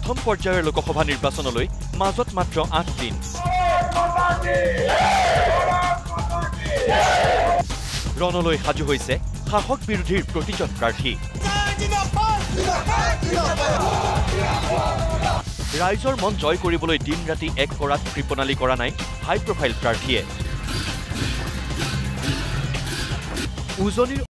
প্ৰথম পৰ্যায়ৰ লোকসভা নিৰ্বাচনলৈ মাজত মাত্ৰ ৮ দিন। ৰণলৈ সাজু হৈছে শাসক বিৰোধীৰ প্ৰতিজন প্ৰাৰ্থী। ৰাইজৰ মন জয় কৰিবলৈ দিন ৰাতি এক কৰাত কৃপণালী কৰা নাই হাই প্ৰফাইল প্ৰাৰ্থীয়ে। উজনিৰ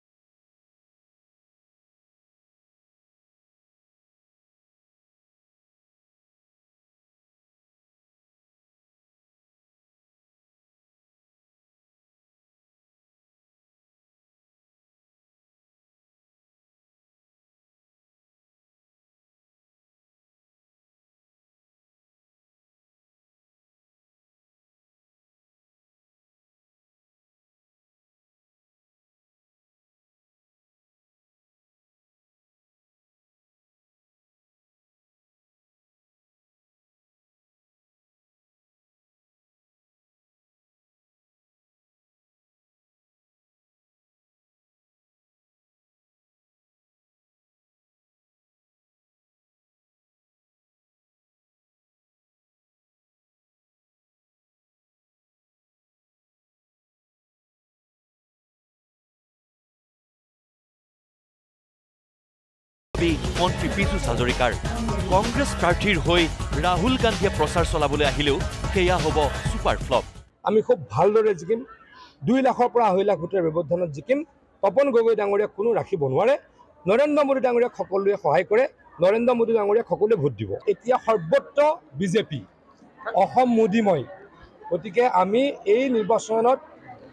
মন্ত্ৰী পীযুষ হাজৰিকাৰ কংগ্ৰেছ প্ৰাৰ্থীৰ হৈ ৰাহুল গান্ধীয়ে প্ৰচাৰ চলাবলৈ আহিলেও সেয়া হ'ব ছুপাৰ ফ্লপ। আমি খুব ভালদৰে জিকিম, 2 লাখৰ পৰা 2.5 লাখ ভোটেৰ ব্যৱধানত জিকিম। তপন গগৈ ডাঙৰীয়াক কোনো ৰাখিব নোৱাৰে। নৰেন্দ্ৰ মোদী ডাঙৰীয়াক সকলোৱে সহায় কৰে, নৰেন্দ্ৰ মোদী ডাঙৰীয়াক সকলোৱে ভোট দিব। এতিয়া সৰ্বত্ৰ বিজেপি, অসম মোদীময়। গতিকে আমি এই নিৰ্বাচনত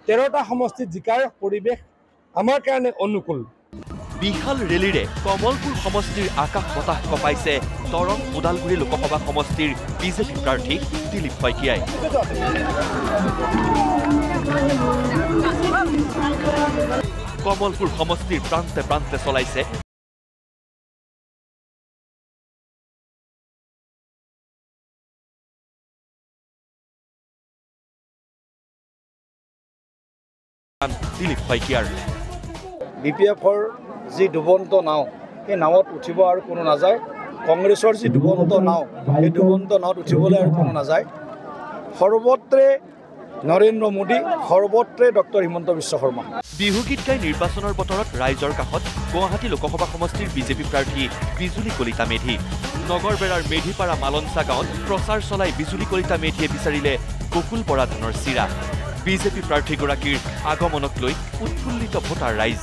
13টা সমষ্টিত জিকাৰ পৰিৱেশ আমাৰ কাৰণে অনুকূল। বিশাল ৰেলীৰে কমলপুৰ সমষ্টিৰ আকাশ বতাহ কপাইছে দৰং ওদালগুৰি লোকসভা সমষ্টিৰ বিজেপি প্ৰাৰ্থী দিলীপ শইকীয়াই। কমলপুৰ সমষ্টিৰ প্ৰান্তে প্ৰান্তে চলাইছে দিলীপ শইকীয়াৰ। BPFৰ যি ডুবন্ত নাও, সেই নাৱত উঠিব আৰু কোনো নাযায়। কংগ্ৰেছৰ যি ডুবন্ত নাও, সেই ডুবন্ত নাৱত উঠিবলৈ আৰু কোনো নাযায়। সৰ্বত্ৰে নৰেন্দ্ৰ মোদী, সৰ্বত্ৰে ডক্টৰ হিমন্ত বিশ্ব শৰ্মা। বিহু গীত গাই নিৰ্বাচনৰ বতৰত ৰাইজৰ কাষত গুৱাহাটী লোকসভা সমষ্টিৰ বিজেপি প্ৰাৰ্থী বিজুলী কলিতা মেধি। নগৰবেৰাৰ মেধিপাৰা মালঞ্চা গাঁৱত প্ৰচাৰ চলাই বিজুলী কলিতা মেধিয়ে বিচাৰিলে বকুল বৰা ধানৰ চিৰা। বিজেপি প্ৰাৰ্থীগৰাকীৰ আগমনক লৈ উৎফুল্লিত ভোটাৰ ৰাইজ।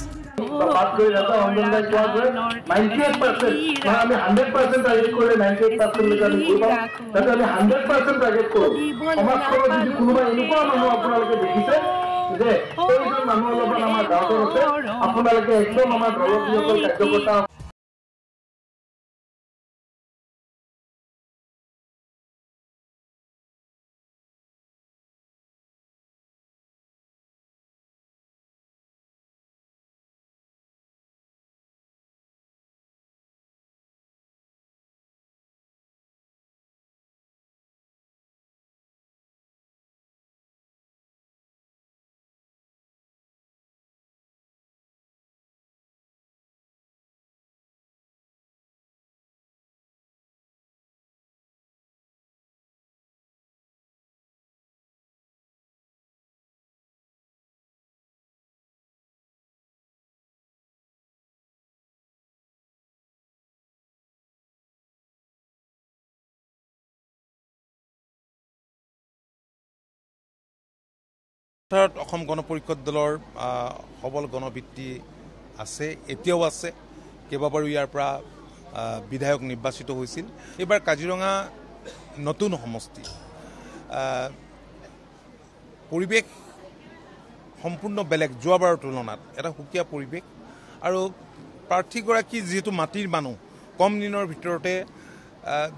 অসম গণ পৰিষদ দলৰ সবল গণভিত্তি আছে, এতিয়াও আছে। কেইবাবাৰো ইয়াৰ পৰা বিধায়ক নিৰ্বাচিত হৈছিল। এইবাৰ কাজিৰঙা নতুন সমষ্টি, পৰিৱেশ সম্পূৰ্ণ বেলেগ যোৱাবাৰৰ তুলনাত, এটা সুকীয়া পৰিৱেশ। আৰু প্ৰাৰ্থীগৰাকী যিহেতু মাটিৰ মানুহ, কম দিনৰ ভিতৰতে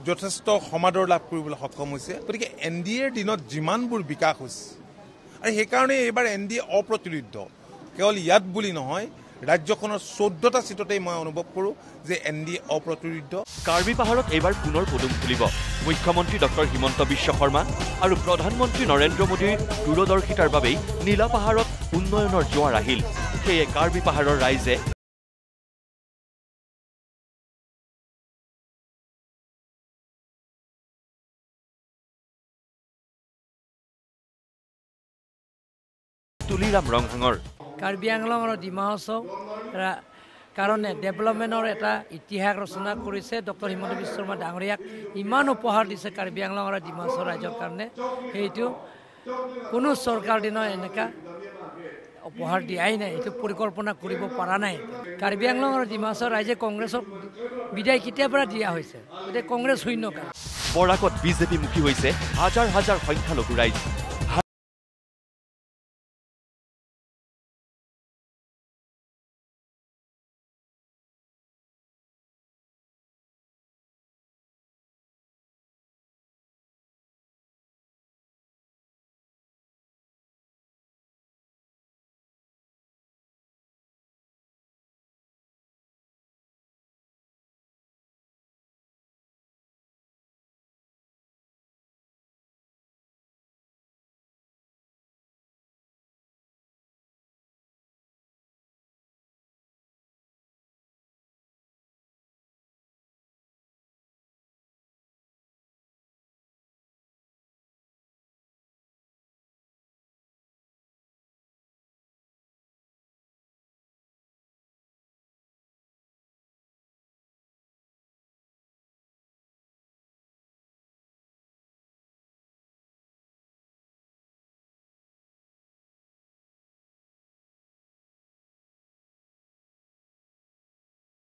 যথেষ্ট সমাদৰ লাভ কৰিবলৈ সক্ষম হৈছে। গতিকে NDAৰ দিনত যিমানবোৰ বিকাশ হৈছে, আৰু সেইকাৰণে এইবাৰ NDA অপ্ৰতিৰোধ্য। কেৱল ইয়াত বুলি নহয়, ৰাজ্যখনৰ 14টা চিটতেই মই অনুভৱ কৰোঁ যে NDA অপ্ৰতিৰোধ্য। কাৰ্বি পাহাৰত এইবাৰ পুনৰ পদুম ফুলিব। মুখ্যমন্ত্ৰী ডক্টৰ হিমন্ত বিশ্ব শৰ্মা আৰু প্ৰধানমন্ত্ৰী নৰেন্দ্ৰ মোদীৰ দূৰদৰ্শিতাৰ বাবেই নীলা পাহাৰত উন্নয়নৰ জোৱাৰ আহিল। সেয়ে কাৰ্বি পাহাৰৰ ৰাইজে তুলিৰাম ৰংহাঙৰ কাৰ্বি আংলং আৰু ডিমা হাছাও কাৰণে ডেভেলপমেণ্টৰ এটা ইতিহাস ৰচনা কৰিছে ডক্টৰ হিমন্ত বিশ্ব শৰ্মা ডাঙৰীয়াক ইমান উপহাৰ দিছে কাৰ্বি আংলং আৰু ডিমা হাছাও ৰাইজৰ কাৰণে সেইটো কোনো চৰকাৰ দিনৰ এনেকুৱা উপহাৰ দিয়াই নাই এইটো পৰিকল্পনা কৰিব পৰা নাই কাৰ্বি আংলং আৰু ডিমা হাছাও ৰাইজে কংগ্ৰেছক বিদায় কেতিয়াৰ পৰা দিয়া হৈছে গতিকে কংগ্ৰেছ শূন্যকাল বৰাকত বিজেপি মুখী হৈছে হাজাৰ হাজাৰ সংখ্যালঘু ৰাইজ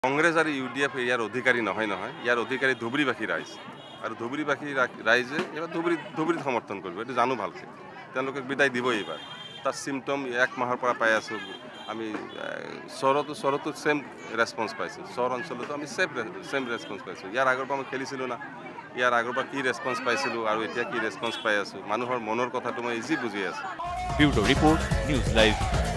কংগ্ৰেছ আৰু UDF ইয়াৰ অধিকাৰী নহয় ইয়াৰ অধিকাৰী ধুবুৰীবাসী ৰাইজ আৰু ধুবুৰীবাসী ৰাইজে এইবাৰ ধুবুৰীত সমৰ্থন কৰিব এইটো জানো ভালকৈ তেওঁলোকে বিদায় দিব এইবাৰ তাৰ চিমটম 1 মাহৰ পৰা পাই আছোঁ আমি চহৰতো চেম ৰেছপন্স পাইছোঁ চহৰ অঞ্চলতো আমি চেম ৰেছপন্স পাইছোঁ ইয়াৰ আগৰ পৰা মই খেলিছিলোঁ না ইয়াৰ আগৰ পৰা কি ৰেছপন্স পাইছিলোঁ আৰু এতিয়া কি ৰেছপন্স পাই আছোঁ মানুহৰ মনৰ কথাটো মই ইজি বুজি আছোঁ ব্যুৰো ৰিপৰ্ট নিউজ লাইভ